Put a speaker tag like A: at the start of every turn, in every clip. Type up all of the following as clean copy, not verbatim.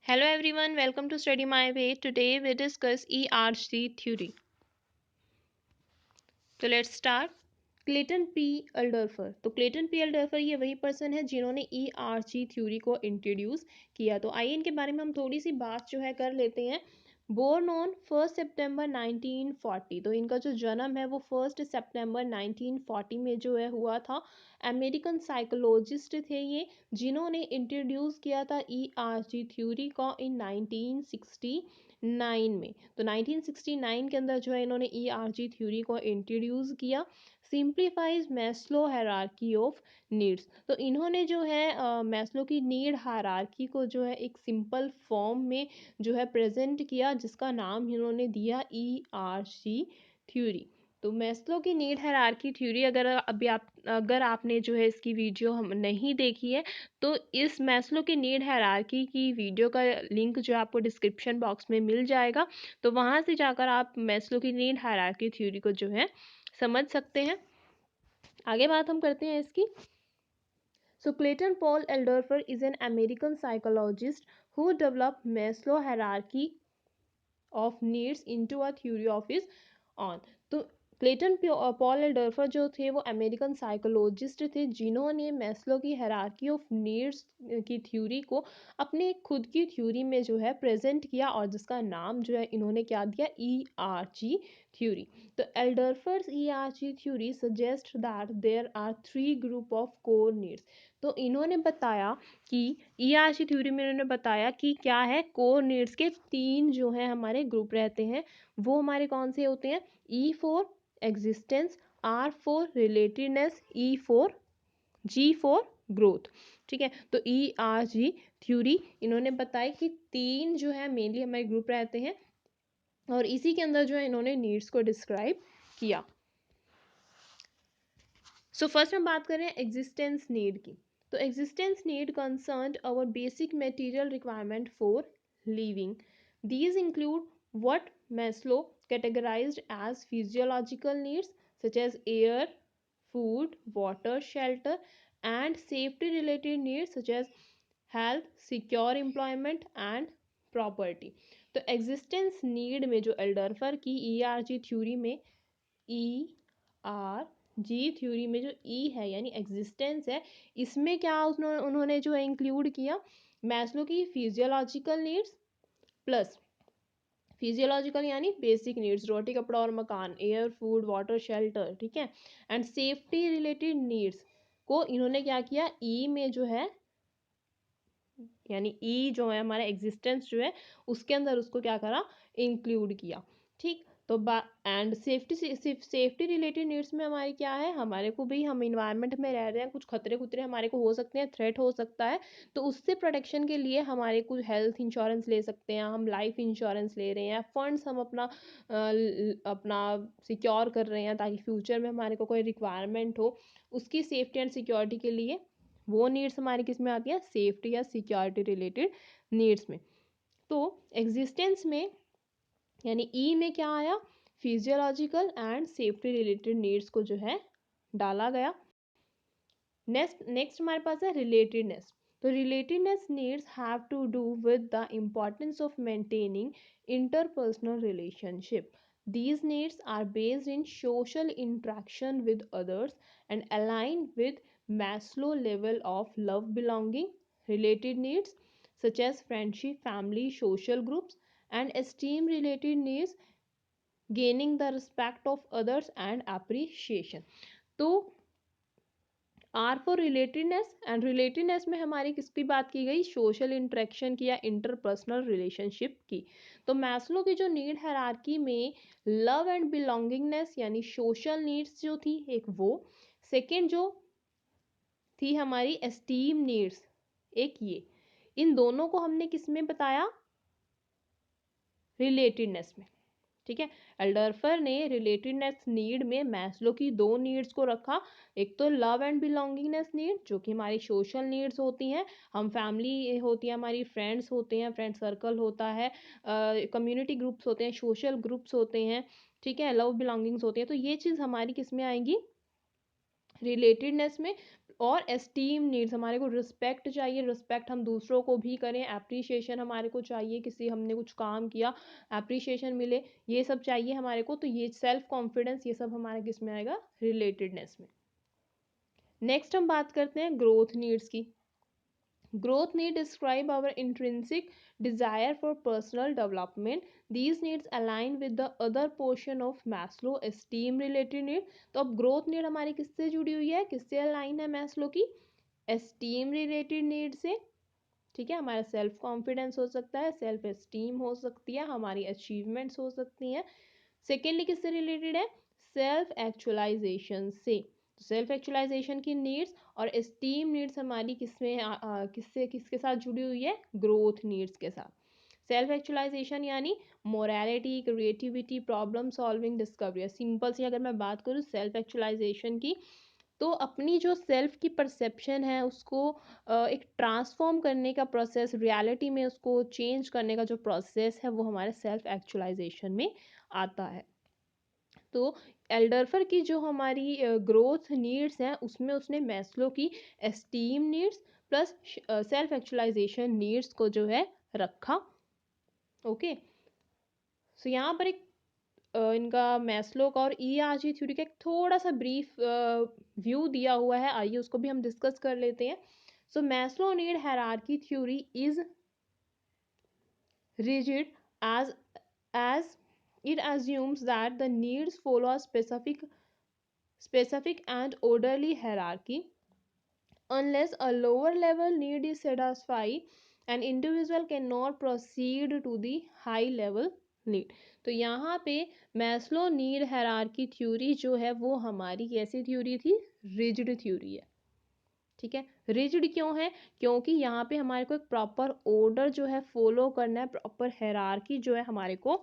A: Hello everyone, welcome to Study My Way. Today we discuss ERC theory. तो let's start. Clayton P Alderfer. तो Clayton P एल्डरफर ये वही person है जिन्होंने ERC theory को introduce किया। तो आइए इनके बारे में हम थोड़ी सी बात जो है कर लेते हैं। बोर्न ऑन 1 सितंबर 1940। तो इनका जो जन्म है वो 1 सितंबर 1940 में जो है हुआ था। अमेरिकन साइकोलॉजिस्ट थे ये, जिन्होंने इंट्रोड्यूस किया था ERC थ्योरी को इन 1969 में। तो 1969 के अंदर जो है इन्होंने ERG थ्योरी को इंट्रोड्यूस किया। Simplifies Maslow hierarchy of needs. तो इन्होंने जो है मैस्लो की नीड हायरार्की को जो है एक सिंपल फॉर्म में जो है प्रेजेंट किया, जिसका नाम इन्होंने दिया ERC थ्योरी। तो मैस्लो की नीड हायरार्की थ्योरी अगर आपने जो है इसकी वीडियो हम नहीं देखी है, तो इस मैस्लो की नीड हायरार्की की वीडियो का लिंक जो आपको डिस्क्रिप्शन बॉक्स में मिल जाएगा। तो वहाँ से जाकर आप मैस्लो की नीड हायरार्की थ्योरी को जो है समझ सकते हैं। आगे बात हम करते हैं इसकी। So Clayton Paul Eldorfer is an American psychologist who developed Maslow hierarchy of needs into a theory of his own. तो क्लेटन पॉल एल्डर्फर जो थे वो अमेरिकन साइकोलॉजिस्ट थे, जिन्होंने मैस्लो की हायरार्की ऑफ नीड्स की थ्योरी को अपने खुद की थ्योरी में जो है प्रेजेंट किया, और जिसका नाम जो है इन्होंने क्या दिया, ERG थ्योरी। तो Alderfer's ERG theory suggest that there are 3 group of core needs. तो इन्होंने बताया कि ERG थ्योरी में इन्होंने बताया कि क्या है, कोर नीड्स के 3 जो है हमारे ग्रुप रहते हैं। वो हमारे कौन से होते हैं? E for existence, R for relatedness, G for growth. ठीक है, तो ERG थ्योरी इन्होंने बताया कि 3 जो है मेनली हमारे ग्रुप रहते हैं, और इसी के अंदर जो है इन्होंने नीड्स को डिस्क्राइब किया। सो फर्स्ट हम बात करें एग्जिस्टेंस नीड की। तो existence need concern our basic material requirement for living. These include what Maslow categorized as physiological needs such as air, food, water, shelter, and safety related needs such as health, secure employment and property. तो existence need में जो एल्डरफर की ERG theory में ERG theory में जो E है यानी existence है, इसमें क्या उन्होंने जो है इंक्लूड किया, मैस्लो की फिजियोलॉजिकल नीड्स प्लस फिजियोलॉजिकल यानी बेसिक नीड्स, रोटी कपड़ा और मकान, एयर फूड वाटर शेल्टर, ठीक है, एंड सेफ्टी रिलेटेड नीड्स को इन्होंने क्या किया, ई में जो है यानी ई जो है हमारा एग्जिस्टेंस जो है उसके अंदर उसको क्या करा, इंक्लूड किया। ठीक, तो एंड सेफ्टी रिलेटेड नीड्स में हमारी क्या है, हमारे को भी हम इन्वायरमेंट में रह रहे हैं, कुछ खतरे खुतरे हमारे को हो सकते हैं, थ्रेट हो सकता है, तो उससे प्रोटेक्शन के लिए हमारे कुछ हेल्थ इंश्योरेंस ले सकते हैं, हम लाइफ इंश्योरेंस ले रहे हैं, फंड्स हम अपना सिक्योर कर रहे हैं ताकि फ्यूचर में हमारे को कोई रिक्वायरमेंट हो, उसकी सेफ्टी एंड सिक्योरिटी के लिए वो नीड्स हमारी किस में आती है, सेफ्टी या सिक्योरिटी रिलेटेड नीड्स में। तो एग्जिस्टेंस में यानी ई में क्या आया, physiological and safety related needs को जो है डाला गया। नेक्स्ट हमारे पास है रिलेटेडनेस। तो relatedness needs have to do with the importance of maintaining interpersonal relationship. These needs are based in social interaction with others and align with Maslow level of love belonging. Related needs such as friendship, family, social groups, and esteem related needs gaining the respect of others and appreciation. तो R for relatedness, and relatedness में हमारी किसकी बात की गई, social interaction की या interpersonal relationship की। तो मैस्लो की जो नीड हायरार्की में लव एंड बिलोंगिंगनेस यानी सोशल नीड्स जो थी एक वो, सेकंड जो थी हमारी एस्टीम नीड्स एक ये, इन दोनों को हमने किस में बताया, रिलेटेडनेस में। ठीक है, एल्डरफर ने रिलेटेडनेस नीड में मैस्लो की 2 नीड्स को रखा, एक तो लव एंड बिलोंगिंगनेस नीड जो कि हमारी सोशल नीड्स होती हैं, हम फैमिली होती है हमारी, फ्रेंड्स होते हैं, फ्रेंड सर्कल होता है, कम्युनिटी ग्रुप्स होते हैं, सोशल ग्रुप्स होते हैं, ठीक है, लव बिलोंगिंग्स होती है, तो ये चीज़ हमारी किस में आएंगी, रिलेटेडनेस में। और एस्टीम नीड्स, हमारे को रिस्पेक्ट चाहिए, रिस्पेक्ट हम दूसरों को भी करें, एप्रिशिएशन हमारे को चाहिए, किसी हमने कुछ काम किया एप्रिशिएशन मिले, ये सब चाहिए हमारे को। तो ये सेल्फ कॉन्फिडेंस, ये सब हमारे किस में आएगा, रिलेटेडनेस में। नेक्स्ट हम बात करते हैं ग्रोथ नीड्स की। Growth need describe our intrinsic desire for personal development. These needs align with the other portion of Maslow esteem related need. तो अब growth need हमारी किससे जुड़ी हुई है, किससे अलाइन है Maslow की, esteem related need से। ठीक है, हमारा सेल्फ कॉन्फिडेंस हो सकता है, सेल्फ एस्टीम हो सकती है, हमारी अचीवमेंट्स हो सकती हैं। सेकेंडली किससे रिलेटेड है, सेल्फ एक्चुअलाइजेशन से। सेल्फ एक्चुअलाइजेशन की नीड्स और एस्टीम नीड्स हमारी किसमें किससे किसके साथ जुड़ी हुई है, ग्रोथ नीड्स के साथ। सेल्फ एक्चुअलाइजेशन यानी morality, creativity, problem solving, discovery. Simple सी अगर मैं बात करूँ सेल्फ एक्चुअलाइजेशन की, तो अपनी जो सेल्फ की परसेप्शन है उसको एक ट्रांसफॉर्म करने का प्रोसेस, रियलिटी में उसको चेंज करने का जो प्रोसेस है वो हमारे सेल्फ एक्चुअलाइजेशन में आता है। तो एल्डरफर की जो हमारी ग्रोथ नीड्स हैं उसमें उसने मैस्लो की esteem needs plus self actualization needs को जो है रखा। ओके, सो यहाँ पर एक इनका मैस्लो का और ईआरजी थ्योरी का एक थोड़ा सा ब्रीफ व्यू दिया हुआ है, आइए उसको भी हम डिस्कस कर लेते हैं। So Maslow need hierarchy theory is rigid as it assumes that the needs follow a specific and orderly hierarchy. Unless a lower level need is satisfied, an individual cannot proceed to the high level need. तो यहाँ पे Maslow need hierarchy theory जो है वो हमारी कैसी theory थी, rigid theory है। ठीक है, रिजिड क्यों है, क्योंकि यहाँ पे हमारे को एक प्रॉपर ऑर्डर जो है फॉलो करना है, प्रॉपर हायरार्की जो है हमारे को,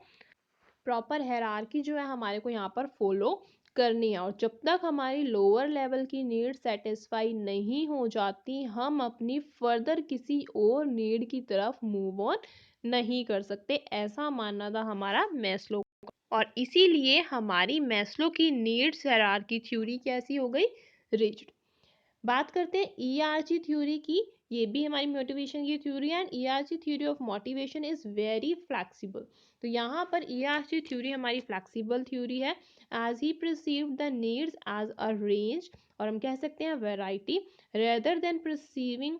A: प्रॉपर हायरार्की जो है हमारे को यहाँ पर फॉलो करनी है। और जब तक हमारी लोअर लेवल की नीड सेटिस्फाई नहीं हो जाती, हम अपनी फर्दर किसी और नीड की तरफ मूव ऑन नहीं कर सकते, ऐसा मानना था हमारा मैस्लो। और इसीलिए हमारी मैस्लो की नीड्स हायरार्की थ्योरी कैसी हो गई, रिजिड। बात करते हैं ईआरजी थ्योरी की, ये भी हमारी मोटिवेशन की थ्योरी है। And ERG theory of motivation is very flexible. तो यहाँ पर ईआरजी थ्योरी हमारी फ्लेक्सिबल थ्योरी है। As he perceive the needs as a range, और हम कह सकते हैं variety, rather than perceiving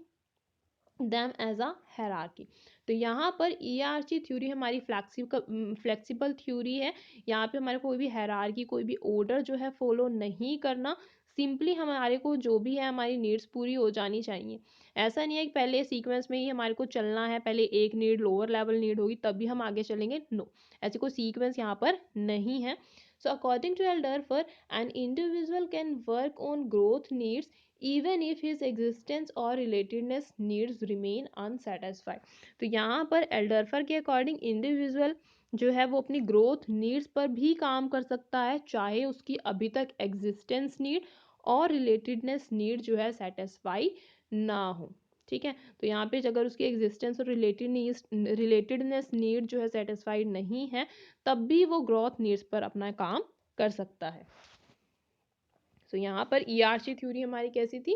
A: them as a hierarchy. तो यहाँ पर ईआरजी थ्योरी हमारी फ्लेक्सिबल थ्योरी है। यहाँ पे हमारे कोई भी हायरार्की, कोई भी ऑर्डर जो है फॉलो नहीं करना, सिंपली हमारे को जो भी है हमारी नीड्स पूरी हो जानी चाहिए। ऐसा नहीं है कि पहले सीक्वेंस में ही हमारे को चलना है, पहले एक नीड लोअर लेवल नीड होगी तभी हम आगे चलेंगे, नो, ऐसी कोई सीक्वेंस यहाँ पर नहीं है। So according to Alderfer, an individual can work on growth needs even if his existence or relatedness needs remain unsatisfied. तो यहाँ पर एल्डरफर के अकॉर्डिंग इंडिविजुअल जो है वो अपनी ग्रोथ नीड्स पर भी काम कर सकता है, चाहे उसकी अभी तक एग्जिस्टेंस नीड और रिलेटेडनेस नीड जो है सेटिस्फाई ना हो। ठीक है, तो यहाँ पे अगर उसकी एग्जिस्टेंस और रिलेटेडनेस नीड जो है सेटिस्फाइड नहीं है, तब भी वो ग्रोथ नीड्स पर अपना काम कर सकता है। तो यहाँ पर ईआरसी थ्योरी हमारी कैसी थी,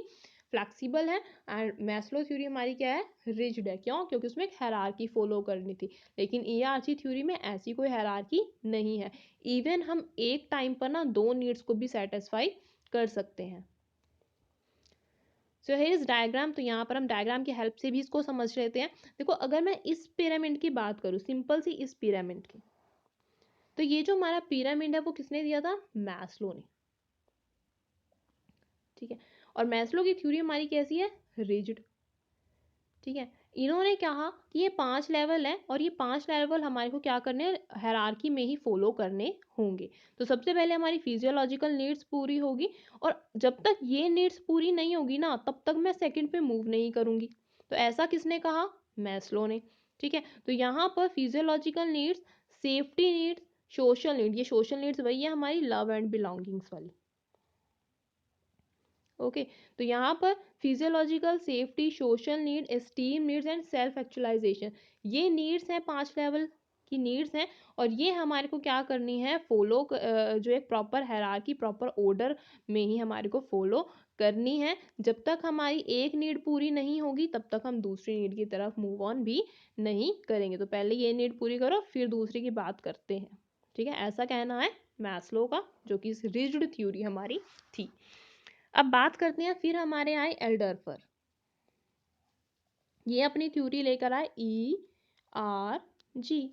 A: फ्लेक्सिबल है। एंड मैस्लो थ्योरी हमारी क्या है, रिजिड है। क्यों, क्योंकि उसमें एक हायरार्की फॉलो करनी थी। लेकिन ईआरसी थ्योरी में ऐसी कोई हायरार्की नहीं है, इवन हम एक टाइम पर ना दो नीड्स को भी सेटिस्फाई कर सकते हैं। So here is diagram. तो यहाँ पर हम डायग्राम की हेल्प से भी इसको समझ लेते हैं। देखो, अगर मैं इस पिरामिड की बात करूँ, सिंपल सी इस पिरामिड की, तो ये जो हमारा पिरामिड है वो किसने दिया था, मैस्लो ने। ठीक है, और मैस्लो की थ्योरी हमारी कैसी है, रिजिड। ठीक है, इन्होंने कहा कि ये 5 लेवल है और ये 5 लेवल हमारे को क्या करने हैं, हायरार्की में ही फॉलो करने होंगे। तो सबसे पहले हमारी फिजियोलॉजिकल नीड्स पूरी होगी, और जब तक ये नीड्स पूरी नहीं होगी ना, तब तक मैं सेकंड पे मूव नहीं करूंगी। तो ऐसा किसने कहा, मैस्लो ने। ठीक है, तो यहाँ पर physiological needs, safety needs, social need, ये सोशल नीड्स वही है हमारी लव एंड बिलोंगिंग्स वाली। ओके, तो यहाँ पर physiological, safety, social need, esteem needs and self actualization, ये नीड्स हैं, 5 लेवल की नीड्स हैं। और ये हमारे को क्या करनी है, फॉलो जो एक प्रॉपर हायरार्की, प्रॉपर ऑर्डर में ही हमारे को फॉलो करनी है। जब तक हमारी एक नीड पूरी नहीं होगी तब तक हम दूसरी नीड की तरफ मूव ऑन भी नहीं करेंगे। तो पहले ये नीड पूरी करो फिर दूसरी की बात करते हैं, ठीक है, ऐसा कहना है मैस्लो का, जो कि रिज्ड थ्योरी हमारी थी। अब बात करते हैं, फिर हमारे आए एल्डरफर। ये अपनी थ्योरी लेकर आए ERG,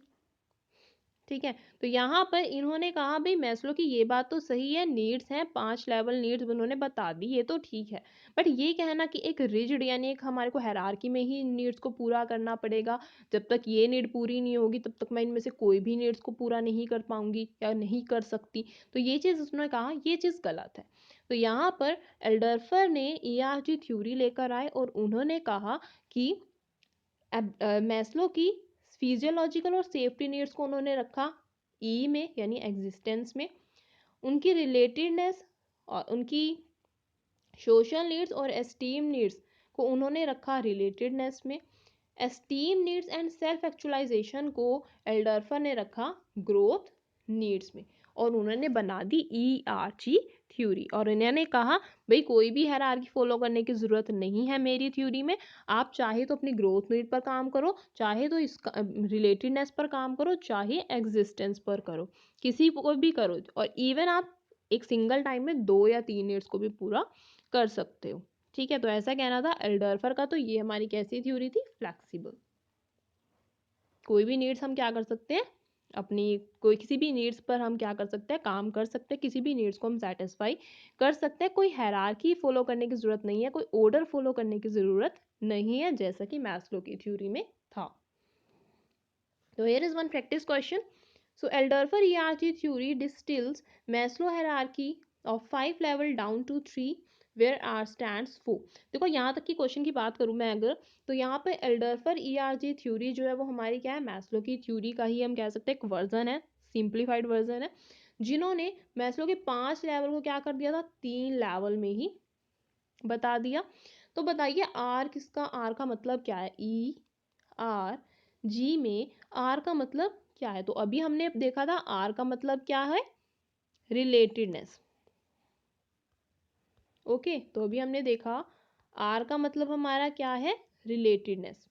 A: ठीक है। तो यहाँ पर इन्होंने कहा भाई मैस्लो की ये बात तो सही है, नीड्स हैं 5 लेवल नीड्स उन्होंने बता दी, ये तो ठीक है, बट ये कहना कि एक रिजिड यानी एक हमारे को हायरार्की में ही नीड्स को पूरा करना पड़ेगा, जब तक ये नीड पूरी नहीं होगी तब तक मैं इनमें से कोई भी नीड्स को पूरा नहीं कर पाऊंगी या नहीं कर सकती, तो ये चीज़ उसने कहा ये चीज़ गलत है। तो यहाँ पर एल्डरफर ने ERG थ्योरी लेकर आए और उन्होंने कहा कि मैस्लो की फिजियोलॉजिकल और सेफ्टी नीड्स को उन्होंने रखा में यानी एग्जिस्टेंस में, उनकी रिलेटेडनेस और उनकी सोशल नीड्स और एस्टीम नीड्स को उन्होंने रखा रिलेटेडनेस में, esteem needs and self actualization को एल्डरफर ने रखा ग्रोथ नीड्स में, और उन्होंने बना दी ERG थ्योरी। और इन्होंने कहा भाई कोई भी हायरार्की फॉलो करने की ज़रूरत नहीं है मेरी थ्योरी में, आप चाहे तो अपनी ग्रोथ नीड पर काम करो, चाहे तो इसका रिलेटेडनेस पर काम करो, चाहे एग्जिस्टेंस पर करो, किसी को भी करो, और इवन आप एक सिंगल टाइम में 2 या 3 नीड्स को भी पूरा कर सकते हो, ठीक है। तो ऐसा कहना था एल्डरफर का। तो ये हमारी कैसी थ्योरी थी, फ्लेक्सिबल, कोई भी नीड्स हम क्या कर सकते हैं, अपनी कोई किसी भी नीड्स पर हम क्या कर सकते हैं, काम कर सकते हैं, किसी भी नीड्स को हम सेटिस्फाई कर सकते हैं, कोई हायरार्की फॉलो करने की ज़रूरत नहीं है, कोई ऑर्डर फॉलो करने की ज़रूरत नहीं है, जैसा कि मैस्लो की थ्योरी में था। तो here is one practice question. So Eldorfer ERG theory distills Maslow hierarchy of 5 level down to 3 where R stands for। देखो यहाँ तक की क्वेश्चन की बात करूँ मैं अगर, तो यहाँ पे एल्डरफर ERG थ्योरी जो है वो हमारी क्या है, मैस्लो की थ्योरी का ही हम कह सकते हैं एक वर्जन है, सिंप्लीफाइड वर्जन है, जिन्होंने मैस्लो के 5 लेवल को क्या कर दिया था, 3 लेवल में ही बता दिया। तो बताइए आर किसका, आर का मतलब क्या है, ERG में आर का मतलब क्या है। तो अभी हमने देखा था आर का मतलब क्या है, रिलेटेडनेस, ओके। तो अभी हमने देखा आर का मतलब हमारा क्या है, रिलेटेडनेस,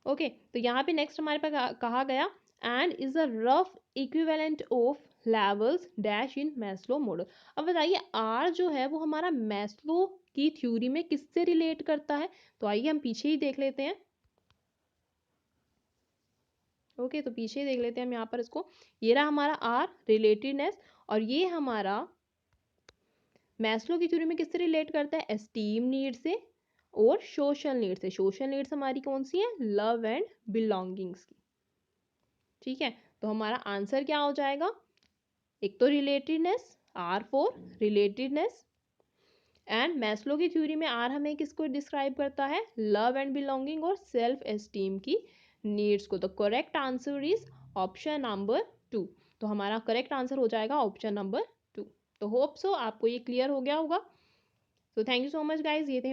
A: ओके। तो यहाँ पे नेक्स्ट हमारे पास कहा गया and is a rough equivalent of levels dash in Maslow model. अब बताइए आर जो है वो हमारा मैस्लो की थ्योरी में किससे रिलेट करता है, तो आइए हम पीछे ही देख लेते हैं, ओके। तो पीछे देख लेते हैं हम यहाँ पर इसको, ये रहा हमारा आर रिलेटेडनेस, और ये हमारा मैस्लो की थ्योरी में किससे रिलेट करता है, एस्टीम नीड से और सोशल नीड से। सोशल नीड्स हमारी कौन सी है, लव एंड बिलोंगिंग्स की, ठीक है। तो हमारा आंसर क्या हो जाएगा, एक तो relatedness, R for relatedness, and Maslow की थ्योरी में आर हमें किसको डिस्क्राइब करता है, लव एंड बिलोंगिंग और सेल्फ एस्टीम की नीड्स को। तो correct answer is option number 2। तो हमारा करेक्ट आंसर हो जाएगा ऑप्शन नंबर 2। तो होप सो आपको ये क्लियर हो गया होगा। तो thank you so much guys, ये थे